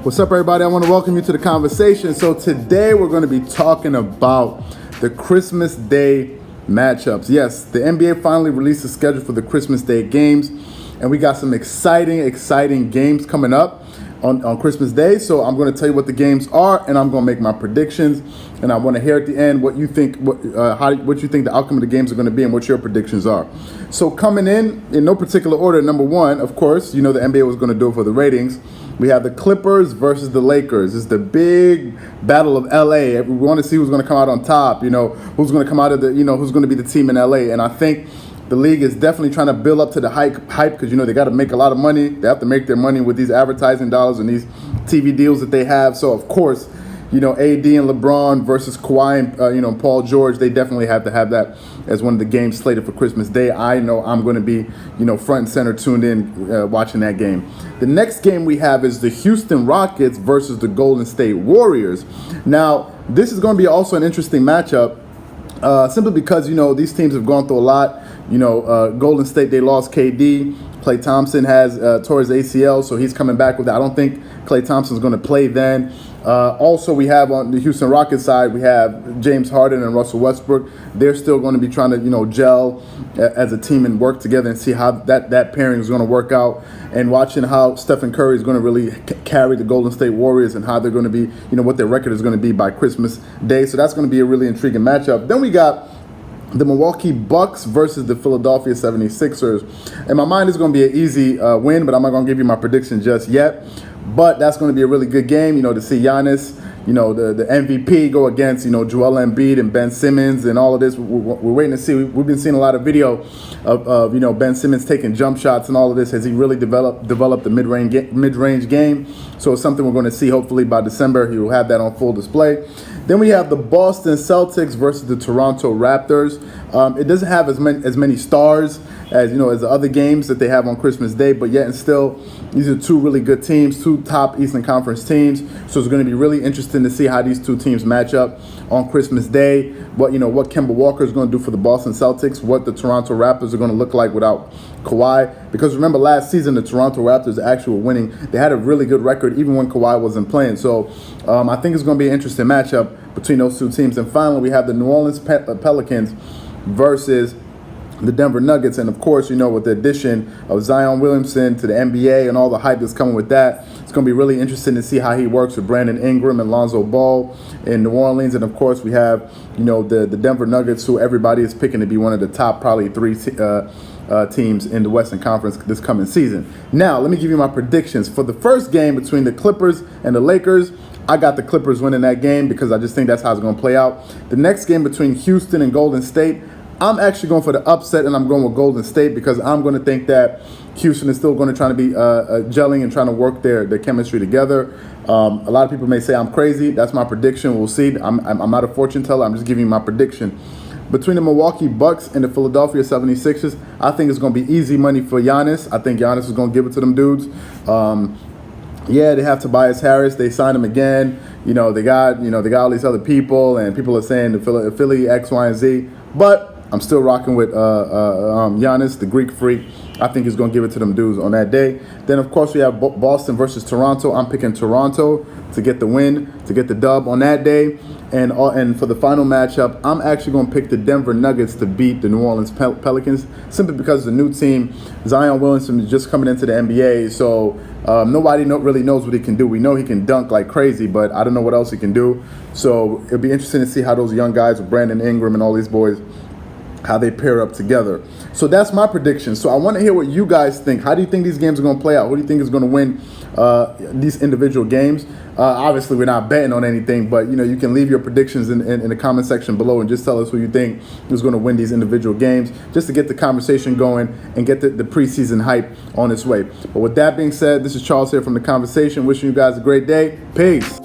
What's up, everybody? I want to welcome you to the conversation. So today we're going to be talking about the Christmas Day matchups. Yes, the NBA finally released the schedule for the Christmas Day games, and we got some exciting games coming up on Christmas Day. So I'm going to tell you what the games are, and I'm going to make my predictions. And I want to hear at the end what you think, what you think the outcome of the games are going to be, and what your predictions are. So coming in no particular order, number one, of course, you know the NBA was going to do it for the ratings. We have the Clippers versus the Lakers. It's the big battle of LA. We want to see who's going to come out on top. You know, who's going to come out of who's going to be the team in LA. And I think the league is definitely trying to build up to the hype because, they got to make a lot of money. They have to make their money with these advertising dollars and these TV deals that they have. So, of course, AD and LeBron versus Kawhi and, Paul George, they definitely have to have that as one of the games slated for Christmas Day. I know I'm going to be, front and center tuned in watching that game. The next game we have is the Houston Rockets versus the Golden State Warriors. Now, this is going to be also an interesting matchup simply because, these teams have gone through a lot. Golden State, they lost KD. Klay Thompson has tore his ACL, so he's coming back with that. I don't think Klay Thompson's going to play then. Also, we have on the Houston Rockets side, we have James Harden and Russell Westbrook. They're still going to be trying to, gel as a team and work together and see how that pairing is going to work out, and watching how Stephen Curry is going to really carry the Golden State Warriors and how they're going to be, what their record is going to be by Christmas Day. So that's going to be a really intriguing matchup. Then we got the Milwaukee Bucks versus the Philadelphia 76ers. In my mind, it's going to be an easy win, but I'm not going to give you my prediction just yet. But that's going to be a really good game, to see Giannis, the MVP go against, Joel Embiid and Ben Simmons and all of this. We're waiting to see. We've been seeing a lot of video of Ben Simmons taking jump shots and all of this. Has he really developed the mid-range game? So it's something we're going to see hopefully by December. He will have that on full display. Then we have the Boston Celtics versus the Toronto Raptors. It doesn't have as many stars as as the other games that they have on Christmas Day, but yet and still, these are two really good teams, two top Eastern Conference teams. So it's going to be really interesting to see how these two teams match up on Christmas Day. What Kemba Walker is going to do for the Boston Celtics, what the Toronto Raptors are going to look like without Kawhi. Because remember, last season the Toronto Raptors actually were winning. They had a really good record even when Kawhi wasn't playing. So I think it's going to be an interesting matchup between those two teams. And finally, we have the New Orleans Pelicans versus the Denver Nuggets. And of course, with the addition of Zion Williamson to the NBA and all the hype that's coming with that, it's going to be really interesting to see how he works with Brandon Ingram and Lonzo Ball in New Orleans. And of course, we have, the Denver Nuggets, who everybody is picking to be one of the top probably three teams in the Western Conference this coming season. Now, let me give you my predictions. For the first game between the Clippers and the Lakers, I got the Clippers winning that game because I just think that's how it's going to play out. The next game between Houston and Golden State, I'm actually going for the upset, and I'm going with Golden State because I'm going to think that Houston is still going to try to be gelling and trying to work their chemistry together. A lot of people may say I'm crazy. That's my prediction. We'll see. I'm not a fortune teller. I'm just giving you my prediction. Between the Milwaukee Bucks and the Philadelphia 76ers, I think it's going to be easy money for Giannis. I think Giannis is going to give it to them dudes. Yeah, they have Tobias Harris. They signed him again. They got all these other people, and people are saying the Philly X, Y, and Z. But I'm still rocking with Giannis, the Greek freak. I think he's going to give it to them dudes on that day. Then, of course, we have Boston versus Toronto. I'm picking Toronto to get the win, to get the dub on that day. And for the final matchup, I'm actually going to pick the Denver Nuggets to beat the New Orleans Pelicans, simply because the new team, Zion Williamson, is just coming into the NBA. So nobody really knows what he can do. We know he can dunk like crazy, but I don't know what else he can do. So it'll be interesting to see how those young guys with Brandon Ingram and all these boys, how they pair up together. So that's my prediction. So I want to hear what you guys think. How do you think these games are going to play out? Who do you think is going to win these individual games? Obviously, we're not betting on anything, but you can leave your predictions in the comment section below and just tell us who you think is going to win these individual games, just to get the conversation going and get the preseason hype on its way. But with that being said, this is Charles here from The Conversation, wishing you guys a great day. Peace.